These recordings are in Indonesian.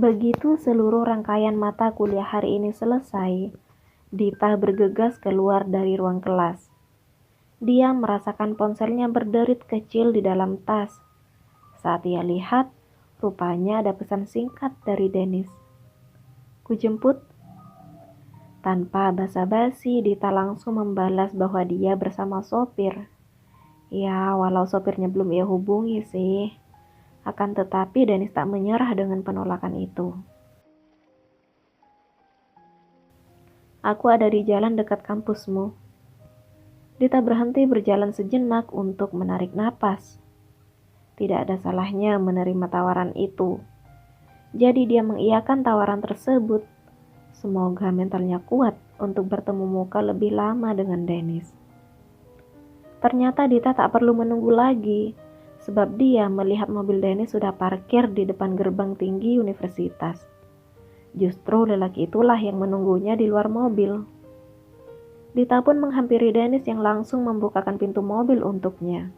Begitu seluruh rangkaian mata kuliah hari ini selesai, Dita bergegas keluar dari ruang kelas. Dia merasakan ponselnya berderit kecil di dalam tas. Saat ia lihat, rupanya ada pesan singkat dari Dennis. "Kujemput." Tanpa basa-basi, Dita langsung membalas bahwa dia bersama sopir. Ya, walau sopirnya belum ia hubungi sih. Akan tetapi Dennis tak menyerah dengan penolakan itu. "Aku ada di jalan dekat kampusmu." Dita berhenti berjalan sejenak untuk menarik napas. Tidak ada salahnya menerima tawaran itu. Jadi dia mengiyakan tawaran tersebut. Semoga mentalnya kuat untuk bertemu muka lebih lama dengan Dennis. Ternyata Dita tak perlu menunggu lagi, sebab dia melihat mobil Dennis sudah parkir di depan gerbang tinggi universitas. Justru lelaki itulah yang menunggunya di luar mobil. Dita pun menghampiri Dennis yang langsung membukakan pintu mobil untuknya.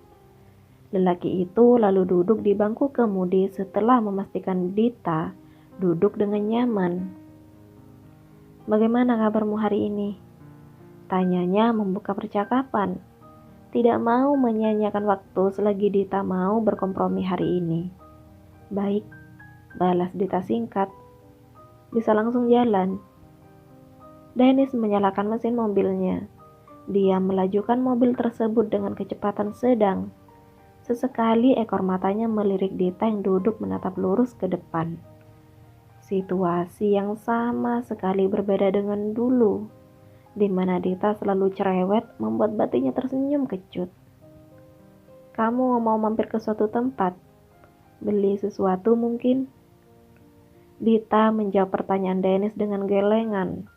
Lelaki itu lalu duduk di bangku kemudi setelah memastikan Dita duduk dengan nyaman. "Bagaimana kabarmu hari ini?" tanyanya membuka percakapan. Tidak mau menyia-nyiakan waktu selagi Dita mau berkompromi hari ini. "Baik," balas Dita singkat. "Bisa langsung jalan?" Dennis menyalakan mesin mobilnya. Dia melajukan mobil tersebut dengan kecepatan sedang. Sesekali ekor matanya melirik Dita yang duduk menatap lurus ke depan. Situasi yang sama sekali berbeda dengan dulu, di mana Dita selalu cerewet membuat batinnya tersenyum kecut. "Kamu mau mampir ke suatu tempat? Beli sesuatu mungkin?" Dita menjawab pertanyaan Dennis dengan gelengan.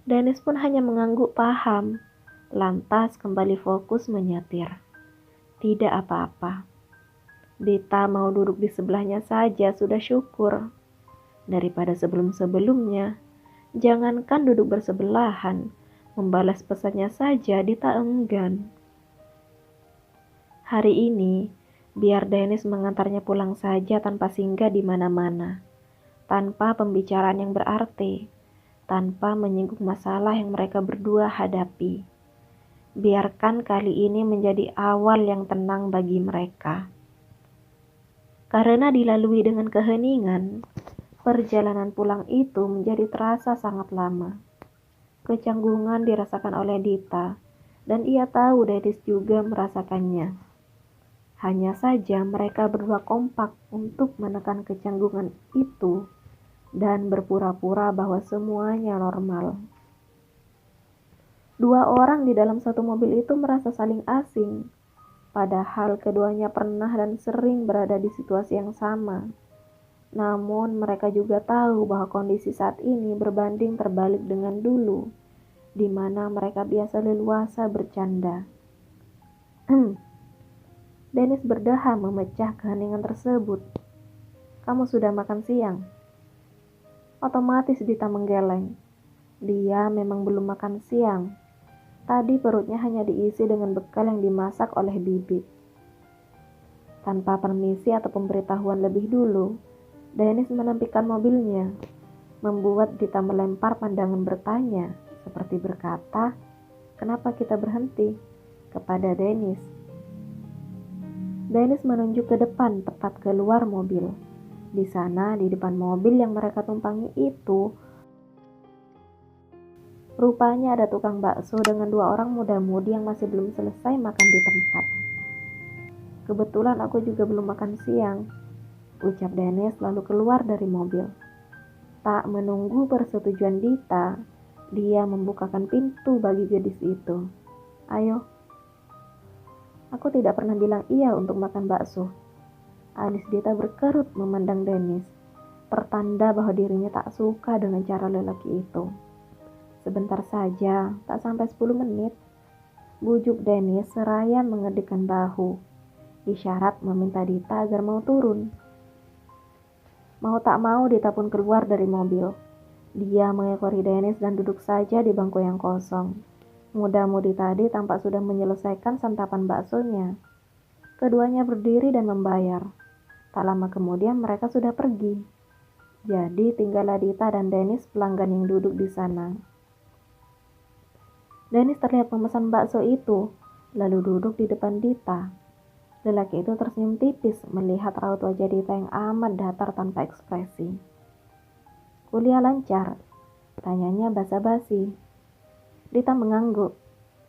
Dennis pun hanya mengangguk paham, lantas kembali fokus menyetir. Tidak apa-apa. Dita mau duduk di sebelahnya saja sudah syukur. Daripada sebelum-sebelumnya, jangankan duduk bersebelahan, membalas pesannya saja Dita enggan. Hari ini, biar Dennis mengantarnya pulang saja tanpa singgah di mana-mana, tanpa pembicaraan yang berarti, tanpa menyinggung masalah yang mereka berdua hadapi. Biarkan kali ini menjadi awal yang tenang bagi mereka. Karena dilalui dengan keheningan, perjalanan pulang itu menjadi terasa sangat lama. Kecanggungan dirasakan oleh Dita, dan ia tahu Dennis juga merasakannya. Hanya saja mereka berdua kompak untuk menekan kecanggungan itu dan berpura-pura bahwa semuanya normal. Dua orang di dalam satu mobil itu merasa saling asing, padahal keduanya pernah dan sering berada di situasi yang sama. Namun mereka juga tahu bahwa kondisi saat ini berbanding terbalik dengan dulu, di mana mereka biasa leluasa bercanda. Dennis berdahak memecah keheningan tersebut. "Kamu sudah makan siang?" Otomatis Dita menggeleng. Dia memang belum makan siang. Tadi perutnya hanya diisi dengan bekal yang dimasak oleh Bibit. Tanpa permisi atau pemberitahuan lebih dulu, Dennis menampilkan mobilnya, membuat Dita melempar pandangan bertanya, seperti berkata, "Kenapa kita berhenti?" kepada Dennis. Dennis menunjuk ke depan, tepat keluar mobil. Di sana, di depan mobil yang mereka tumpangi itu, rupanya ada tukang bakso dengan dua orang muda-mudi yang masih belum selesai makan di tempat. "Kebetulan aku juga belum makan siang," ucap Dennis lalu keluar dari mobil. Tak menunggu persetujuan Dita, dia membukakan pintu bagi gadis itu. "Ayo." "Aku tidak pernah bilang iya untuk makan bakso." Alis Dita berkerut memandang Dennis, pertanda bahwa dirinya tak suka dengan cara lelaki itu. "Sebentar saja, tak sampai 10 menit. Bujuk Dennis seraya mengedikkan bahu, isyarat meminta Dita agar mau turun. Mau tak mau Dita pun keluar dari mobil. Dia mengekori Dennis dan duduk saja di bangku yang kosong. Muda-mudi tadi tampak sudah menyelesaikan santapan baksonya. Keduanya berdiri dan membayar. Tak lama kemudian mereka sudah pergi. Jadi tinggallah Dita dan Dennis pelanggan yang duduk di sana. Dennis terlihat memesan bakso itu, lalu duduk di depan Dita. Lelaki itu tersenyum tipis melihat raut wajah Dita yang amat datar tanpa ekspresi. "Kuliah lancar?" tanyanya basa-basi. Dita mengangguk.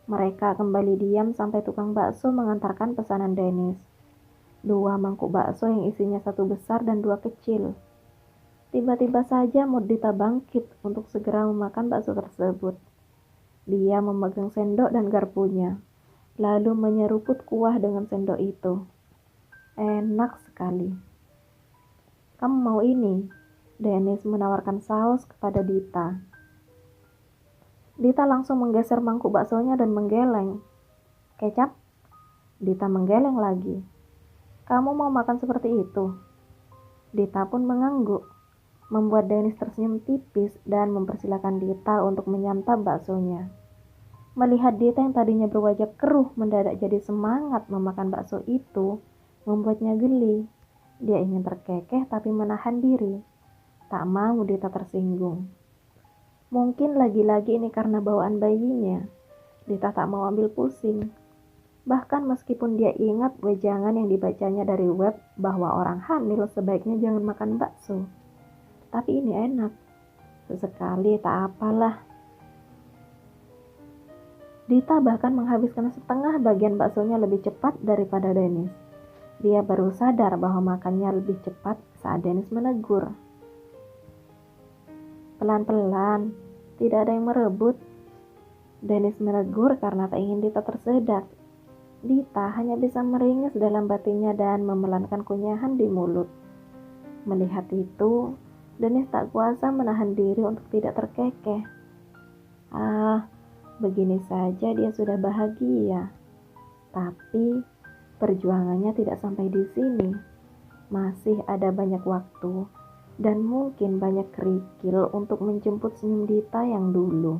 Mereka kembali diam sampai tukang bakso mengantarkan pesanan Dennis. 2 mangkuk bakso yang isinya 1 besar dan 2 kecil. Tiba-tiba saja mood Dita bangkit untuk segera memakan bakso tersebut. Dia memegang sendok dan garpunya, lalu menyeruput kuah dengan sendok itu. Enak sekali. "Kamu mau ini?" Dennis menawarkan saus kepada Dita. Dita langsung menggeser mangkuk baksonya dan menggeleng. "Kecap?" Dita menggeleng lagi. "Kamu mau makan seperti itu?" Dita pun mengangguk, membuat Dennis tersenyum tipis dan mempersilahkan Dita untuk menyantap baksonya. Melihat Dita yang tadinya berwajah keruh mendadak jadi semangat memakan bakso itu, membuatnya geli. Dia ingin terkekeh tapi menahan diri. Tak mau Dita tersinggung. Mungkin lagi-lagi ini karena bawaan bayinya. Dita tak mau ambil pusing. Bahkan meskipun dia ingat wejangan yang dibacanya dari web bahwa orang hamil sebaiknya jangan makan bakso. Tapi ini enak. Sesekali tak apalah. Dita bahkan menghabiskan setengah bagian baksonya lebih cepat daripada Dennis. Dia baru sadar bahwa makannya lebih cepat saat Dennis menegur. "Pelan-pelan, tidak ada yang merebut." Dennis menegur karena tak ingin Dita tersedak. Dita hanya bisa meringis dalam batinnya dan memelankan kunyahan di mulut. Melihat itu, Dennis tak kuasa menahan diri untuk tidak terkekeh. Begini saja dia sudah bahagia. Tapi perjuangannya tidak sampai di sini. Masih ada banyak waktu dan mungkin banyak kerikil untuk menjemput senyum Dita yang dulu.